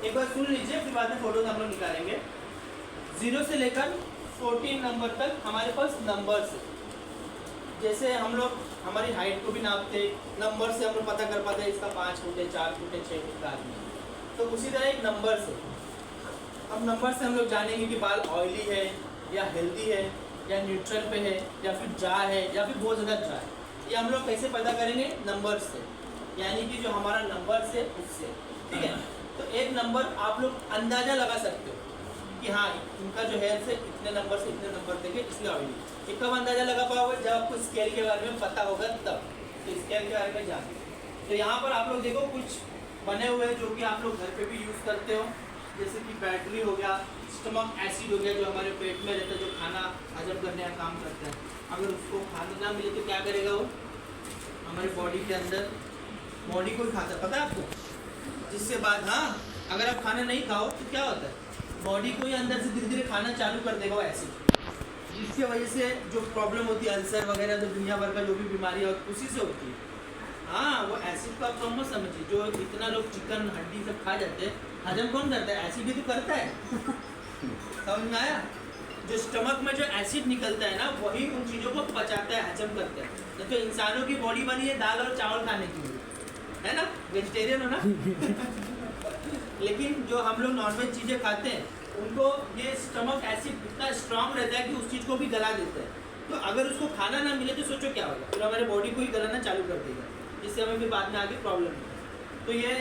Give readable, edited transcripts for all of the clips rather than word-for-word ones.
एक बार सुन लीजिए, फिर बाद में फोटोज हम लोग निकालेंगे। 0 से लेकर 14 नंबर तक हमारे पास नंबर्स है। जैसे हम लोग हमारी हाइट को भी नापते, नंबर से हम लोग पता कर पाते हैं इसका 5 फुट है, 4 फुट है, 6 फुट का आदमी है। तो उसी तरह एक नंबर से, अब नंबर से हम लोग जानेंगे कि बाल ऑयली है या हेल्दी है या न्यूट्रल पे है या फिर ड्राई है या फिर बहुत ज़्यादा ड्राई। ये हम लोग कैसे पता करेंगे? नंबर से, यानी कि जो हमारा नंबर से उससे, ठीक है। तो एक नंबर आप लोग अंदाज़ा लगा सकते हो कि हाँ इनका जो है से इतने नंबर से इतने नंबर देखे इसलिए ऑयली। ये कब अंदाज़ा लगा पाओगे? जब आपको स्केल के बारे में पता होगा तब। तो स्केल के बारे में जान। तो यहाँ पर आप लोग देखो कुछ बने हुए हैं जो कि आप लोग घर पे भी यूज़ करते हो, जैसे कि बैटरी हो गया, स्टमक एसिड हो गया जो हमारे पेट में रहता है, जो खाना हजम करने का काम करता है। अगर उसको खाना ना मिले तो क्या करेगा वो? हमारी बॉडी के अंदर बॉडी को ही खाता है, पता है आपको? जिससे बाद हाँ अगर आप खाना नहीं खाओ तो क्या होता है? बॉडी को ही अंदर से धीरे धीरे खाना चालू कर देगा वो एसिड, जिसकी वजह से जो प्रॉब्लम होती है अल्सर वगैरह, जो दुनिया भर का जो भी बीमारियाँ उसी से होती है। हाँ वो एसिड को आप कम मत समझिए। जो इतना लोग चिकन हड्डी सब खा जाते हैं, हजम कौन करता है? एसिड ही तो करता है। समझ में आया? जो स्टमक में जो एसिड निकलता है ना वही उन चीज़ों को पचाता है, हजम करता है। तो इंसानों की बॉडी बनी है दाल और चावल खाने के लिए, है ना? वेजिटेरियन हो ना? लेकिन जो हम लोग नॉनवेज चीज़ें खाते हैं उनको ये स्टमक एसिड इतना स्ट्रांग रहता है कि उस चीज़ को भी गला देता है। तो अगर उसको खाना ना मिले तो सोचो क्या होगा? फिर हमारे बॉडी को ही गलाना चालू कर देगा, जिससे हमें भी बाद में आगे प्रॉब्लम है। तो ये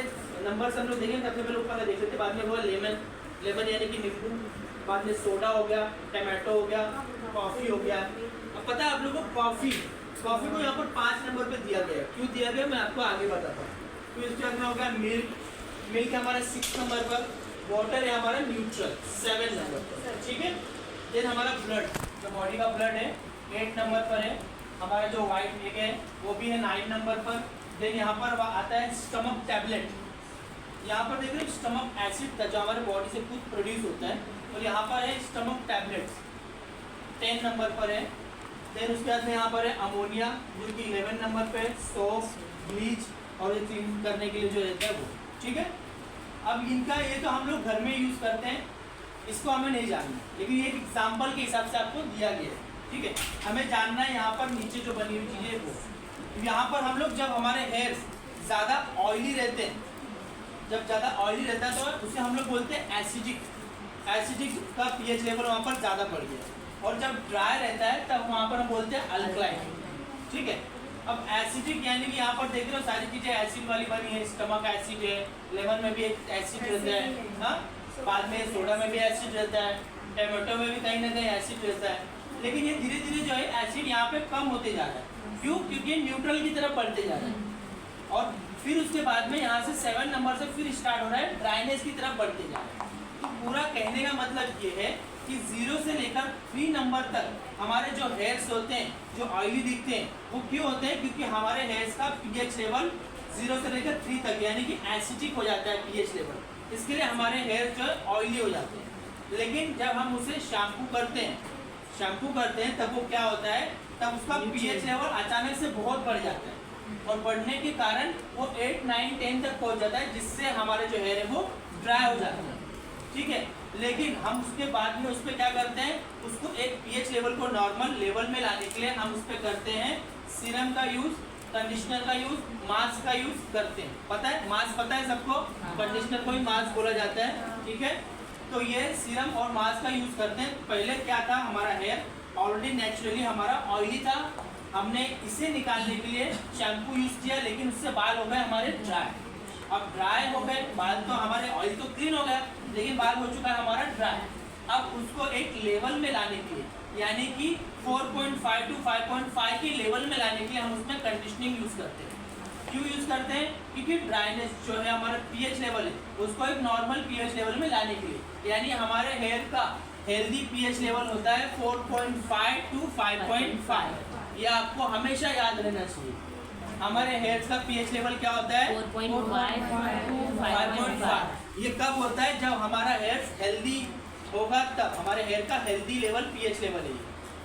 नंबर हम लोग देखेंगे। सबसे पहले ऊपर देख लेते, बाद में हुआ लेमन, लेमन यानी कि नींबू, बाद में सोडा हो गया, टमाटो हो गया, कॉफ़ी हो गया। अब पता है आप लोगों को कॉफ़ी को यहाँ पर 5 नंबर पे दिया गया है। क्यों दिया गया मैं आपको आगे बताता हूँ। तो इसके अंदर हो गया मिल्क, मिल्क हमारा 6 नंबर पर, वाटर है हमारा न्यूट्रल 7 नंबर पर, ठीक है। देन हमारा ब्लड, जो बॉडी का ब्लड है 8 नंबर पर है। हमारा जो वाइट एग है वो भी है 9 नंबर पर। देन यहाँ पर आता है स्टमक टैबलेट, यहाँ पर देख रहे हो स्टमक एसिड का जो हमारे बॉडी से खुद प्रोड्यूस होता है, और यहाँ पर है स्टमक टैबलेट्स 10 नंबर पर है। देन उसके बाद में यहाँ पर है अमोनिया जो कि 11 नंबर पे, सोप, ब्लीच और ये क्लीन करने के लिए जो रहता है वो, ठीक है। अब इनका ये तो हम लोग घर में यूज़ करते हैं, इसको हमें नहीं जानना, लेकिन ये एक एग्जाम्पल के हिसाब से आपको दिया गया है, ठीक है। हमें जानना है यहाँ पर नीचे जो बनी हुई चीज़ें वो। यहाँ पर हम लोग जब हमारे हेयर ज़्यादा ऑयली रहते हैं, जब ज़्यादा ऑयली रहता है तो उसे हम लोग बोलते हैं एसिडिक, एसिडिक का पीएच लेवल वहाँ पर ज़्यादा बढ़ गया। और जब ड्राई रहता है तब वहाँ पर हम बोलते हैं अल्कलाइन, ठीक है। अब एसिडिक यानी कि यहाँ पर देख रहे हो सारी चीज़ें एसिड वाली बनी है, स्टमक एसिड है, लेमन में भी एक एसिड रहता है, हाँ, बाद में सोडा में भी एसिड रहता है, टमाटो में भी कहीं ना कहीं एसिड रहता है। लेकिन ये धीरे धीरे जो है एसिड यहाँ पे कम होते जा रहा है। क्यों? क्योंकि न्यूट्रल की तरफ बढ़ते जा रहा है। और फिर उसके बाद में यहाँ से 7 नंबर से फिर स्टार्ट हो रहा है ड्राइनेस की तरफ बढ़ते जा रहा है। तो पूरा कहने का मतलब ये है कि 0 से लेकर 3 नंबर तक हमारे जो हेयर्स होते हैं जो ऑयली दिखते हैं वो क्यों होते हैं? क्योंकि हमारे हेयर्स का पीएच लेवल 0 से लेकर 3 तक यानी कि एसिडिक हो जाता है पीएच लेवल, इसके लिए हमारे हेयर जो है ऑयली हो जाते हैं। लेकिन जब हम उसे शैम्पू करते हैं तब वो क्या होता है? तब उसका पीएच लेवल अचानक से बहुत बढ़ जाता है, और बढ़ने के कारण वो 8, 9, 10 तक पहुंच जाता है, जिससे हमारे जो हेयर है वो ड्राई हो जाता है, ठीक है। लेकिन हम उसके बाद में उस पर क्या करते हैं? उसको एक पीएच लेवल को नॉर्मल लेवल में लाने के लिए हम उस पर करते हैं सीरम का यूज़, कंडीशनर का यूज़, मास्क का यूज़ करते हैं। पता है मास्क? पता है सबको? कंडीशनर को ही मास्क बोला जाता है, ठीक है। तो ये सीरम और मास्क का यूज़ करते हैं। पहले क्या था? हमारा हेयर ऑलरेडी नेचुरली हमारा ऑयली था, हमने इसे निकालने के लिए शैम्पू यूज़ किया, लेकिन उससे बाल हो गए हमारे ड्राई। अब ड्राई हो गए बाल, तो हमारे ऑयल तो क्लीन हो गया, लेकिन बाल हो चुका है हमारा ड्राई। अब उसको एक लेवल में लाने के लिए, यानी कि 4.5 to 5.5 के लेवल में लाने के लिए हम उसमें कंडीशनिंग यूज़ करते हैं। क्यों यूज़ करते हैं? क्योंकि ड्राइनेस जो है हमारा पीएच लेवल है उसको एक नॉर्मल पीएच लेवल में लाने के लिए, यानी हमारे हेयर का हेल्दी पीएच लेवल होता है 4.5 to 5.5। ये आपको हमेशा याद रहना चाहिए। हमारे हेयर्स का पीएच लेवल क्या होता है? 4.5 to 5.5। ये कब होता है? जब हमारा हेयर्स हेल्दी होगा तब। हमारे हेयर का हेल्दी लेवल पीएच लेवल है,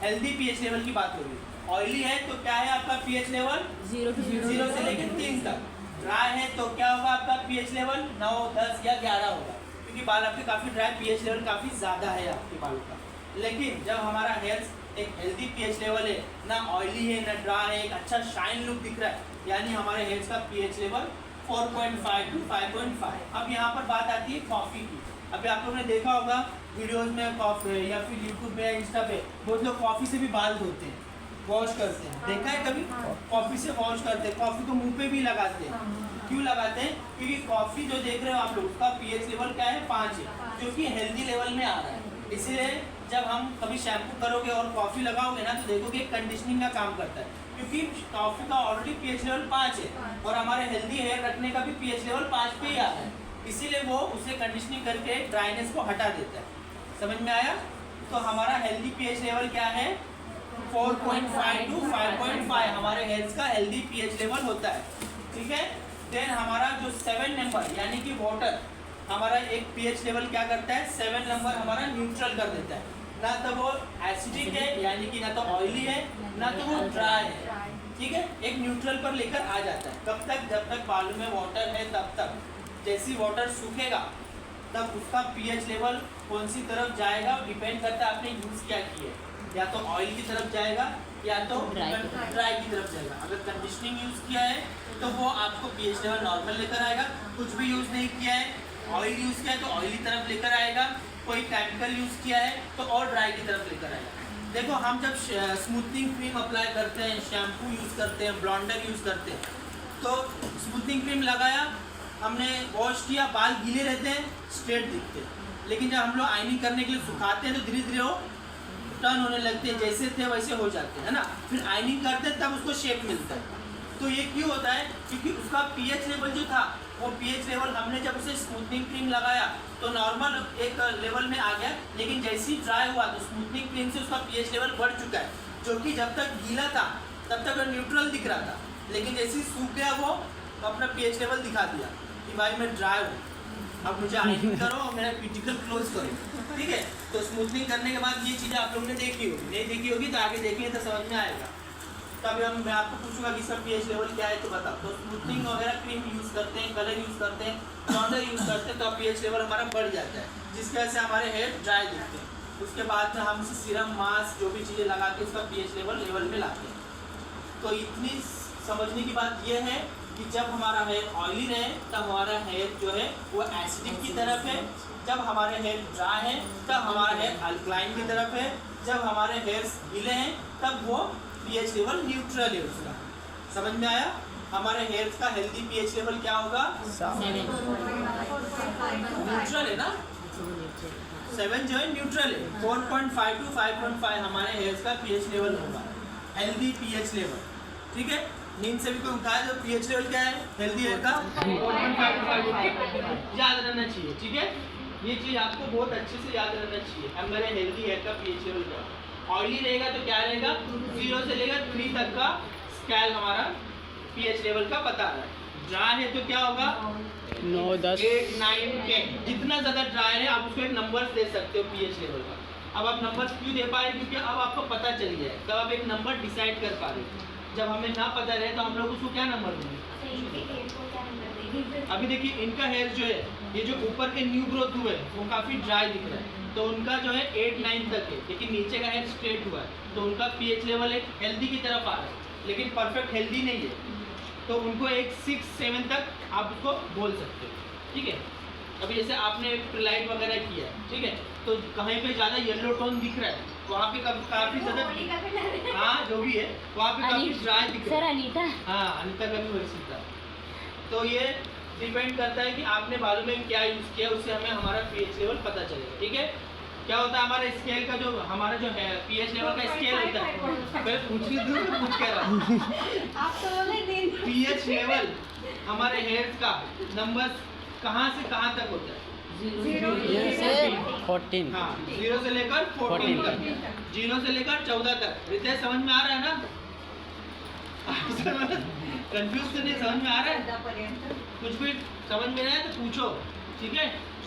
हेल्दी पीएच लेवल की बात होगी। ऑयली है तो क्या है आपका पीएच लेवल? 0 से लेकर 3 तक। ड्राई है तो क्या होगा आपका पीएच लेवल 9, 10 या 11 होगा, क्योंकि बाल आपके काफ़ी ड्राई, पीएच लेवल काफ़ी ज़्यादा है आपके बालों का। लेकिन जब हमारा हेयर एक हेल्दी पीएच लेवल है, ना ऑयली है ना ड्राई है, एक अच्छा शाइन लुक दिख रहा है, यानी हमारे हेयर्स का पीएच लेवल 4.5 to 5.5। अब यहाँ पर बात आती है कॉफ़ी की। अभी आप लोगों ने देखा होगा वीडियोस में कॉफ़ी या फिर यूट्यूब पे या इंस्टा पे बहुत लोग कॉफ़ी से भी बाल धोते हैं, वॉश करते हैं, देखा है कभी? कॉफ़ी से वॉश करते हैं, कॉफ़ी को मुंह पे भी लगाते हैं। क्यों लगाते हैं? क्योंकि कॉफ़ी जो देख रहे हो आप लोग, उसका पीएच लेवल क्या है? 5 है, जो कि हेल्दी लेवल में आ रहा है। इसलिए जब हम कभी शैम्पू करोगे और कॉफ़ी लगाओगे ना, तो देखोगे कंडीशनिंग का काम करता है, क्योंकि कॉफ़ी का ऑलरेडी पीएच लेवल 5 है और हमारे हेल्दी हेयर रखने का भी पीएच लेवल 5 पे ही आ रहा है, इसीलिए वो उसे कंडीशनिंग करके ड्राइनेस को हटा देता है। समझ में आया? तो हमारा हेल्दी पीएच लेवल क्या है? 4.5 to 5.5 हमारे हेयर्स का हेल्दी पीएच लेवल होता है, ठीक है। देन हमारा जो 7 नंबर यानी कि वाटर, हमारा एक पीएच लेवल क्या करता है? 7 नंबर हमारा न्यूट्रल कर देता है, ना तो वो एसिडिक है यानी कि ना तो ऑयली है ना तो वो ड्राई है, ठीक है। एक न्यूट्रल पर लेकर आ जाता है। कब तक? जब तक बालों में वाटर है तब तक। जैसी वाटर सूखेगा तब उसका पीएच लेवल कौन सी तरफ जाएगा डिपेंड करता है आपने यूज़ क्या किया है, या तो ऑयल की तरफ जाएगा या तो ड्राई की तरफ जाएगा। अगर कंडीशनिंग यूज़ किया है तो वो आपको पीएच लेवल नॉर्मल लेकर आएगा, कुछ भी यूज़ नहीं किया है, ऑयल यूज़ किया है तो ऑयली तरफ लेकर आएगा, कोई केमिकल यूज़ किया है तो और ड्राई की तरफ लेकर आएगा। देखो हम जब स्मूथनिंग क्रीम अप्लाई करते हैं, शैम्पू यूज़ करते हैं, ब्लॉन्डर यूज़ करते हैं, तो स्मूथनिंग क्रीम लगाया, हमने वॉश किया, बाल गीले रहते हैं, स्ट्रेट दिखते हैं। लेकिन जब हम लोग आयनिंग करने के लिए सुखाते हैं तो धीरे धीरे वो टर्न होने लगते हैं, जैसे थे वैसे हो जाते हैं, है ना। फिर आयनिंग करते हैं तब उसको शेप मिलता है। तो ये क्यों होता है? क्योंकि उसका पीएच लेवल जो था, वो पीएच लेवल हमने जब उसे स्मूथनिंग क्रीम लगाया तो नॉर्मल एक लेवल में आ गया, लेकिन जैसे ही ड्राई हुआ तो स्मूथनिंग क्रीम से उसका पीएच लेवल बढ़ चुका है, जो कि जब तक गीला था तब तक न्यूट्रल दिख रहा था, लेकिन जैसे ही सूख गया वो अपना पीएच लेवल दिखा दिया कि भाई मैं ड्राई हूँ, अब मुझे आयनिंग करो और मेरा क्यूटिकल क्लोज करो, ठीक है। तो स्मूथनिंग करने के बाद ये चीज़ें आप लोगों ने देखी होगी, नहीं देखी होगी तो आगे देखेंगे तो समझ में आएगा। तभी मैं आपको पूछूंगा कि इसका पीएच लेवल क्या है तो बताओ। तो स्मूथनिंग वगैरह क्रीम यूज़ करते हैं, कलर यूज़ करते हैं, ब्लॉन्डर यूज़ करते हैं, तो पीएच लेवल हमारा बढ़ जाता है, जिसकी वजह से हमारे हेयर ड्राई दिखते हैं। उसके बाद में हम उसे सीरम, मास्क, जो भी चीज़ें लगा के उसका पीएच लेवल में लाते हैं। तो इतनी समझने की बात यह है कि जब हमारा हेयर ऑयली रहे तब हमारा हेयर जो है वो एसिडिक की तरफ है, जब हमारे हेयर ड्राई है तब हमारा हेयर अल्कलाइन की तरफ है, जब हमारे हेयर गीले हैं तब वो पीएच लेवल न्यूट्रल है उसका। समझ में आया? हमारे हेयर का हेल्दी पीएच लेवल क्या होगा? 7 न्यूट्रल है ना, 7 जो है न्यूट्रल है। 4.5 to 5.5 हमारे हेयर का पीएच लेवल होगा, हेल्दी पीएच लेवल, ठीक है। नींद से भी कोई उठाया तो पीएच लेवल क्या है हेल्दी हेयर का? 4.5 to 5 याद रहना चाहिए, ठीक है। ये चीज़ आपको बहुत अच्छे से याद रहना चाहिए। हमारे हेल्दी हेयर का पीएच लेवल क्या है। ऑयली रहेगा तो क्या रहेगा? 0 से लेकर 3 तक का स्केल हमारा पीएच लेवल का बता रहा है। ड्राई है तो क्या होगा? 9, 10, 8, 9, 10। जितना ज़्यादा ड्राई है आप उसको एक नंबर दे सकते हो पीएच लेवल का। अब आप नंबर क्यों दे पा रहे हैं? क्योंकि अब आपको पता चल गया है, तब आप एक नंबर डिसाइड कर पा रहे हो। जब हमें ना पता रहे तो हम लोग उसको क्या नंबर देंगे? अभी देखिए इनका हेयर जो है, ये जो ऊपर के न्यू ग्रोथ हुए वो काफ़ी ड्राई दिख रहा है, तो उनका जो है 8, 9 तक है, लेकिन नीचे का हेयर स्ट्रेट हुआ है तो उनका पीएच लेवल एक हेल्दी की तरफ आ रहा है, लेकिन परफेक्ट हेल्दी नहीं है, तो उनको एक 6, 7 तक आप उसको बोल सकते हो, ठीक है। अभी जैसे आपने प्रिलाइट वगैरह किया, ठीक है, तो कहीं पे ज़्यादा येलो टोन दिख रहा है, वहाँ पे काफ़ी ज़्यादा, हाँ जो भी है वहाँ पे काफ़ी ड्राई दिख रहा है। अनीता, हाँ अनीता का भी वैसे था। तो ये डिपेंड करता है कि आपने बालों में क्या यूज़ किया, उससे हमें हमारा पीएच लेवल पता चलेगा, ठीक है। क्या होता है हमारे स्केल का, जो हमारा जो है पीएच लेवल का स्केल होता है, पहले पूछिए दूर पूछ कह रहा पीएच लेवल हमारे हेयर का नंबर कहाँ से कहाँ तक होता है? 0 से 14। हाँ 0 से लेकर 14 तक, 0 से लेकर 14 तक। रितेश समझ में आ रहा है ना? कंफ्यूज तो नहीं, समझ में आ रहा है? कुछ भी समझ में आया तो पूछो, ठीक है।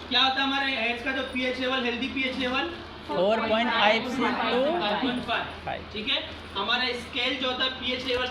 क्या होता है हमारे हेयर्स का जो pH level, healthy pH level 4.5 से 5.5, ठीक है। हमारा स्केल जो होता है पीएच लेवल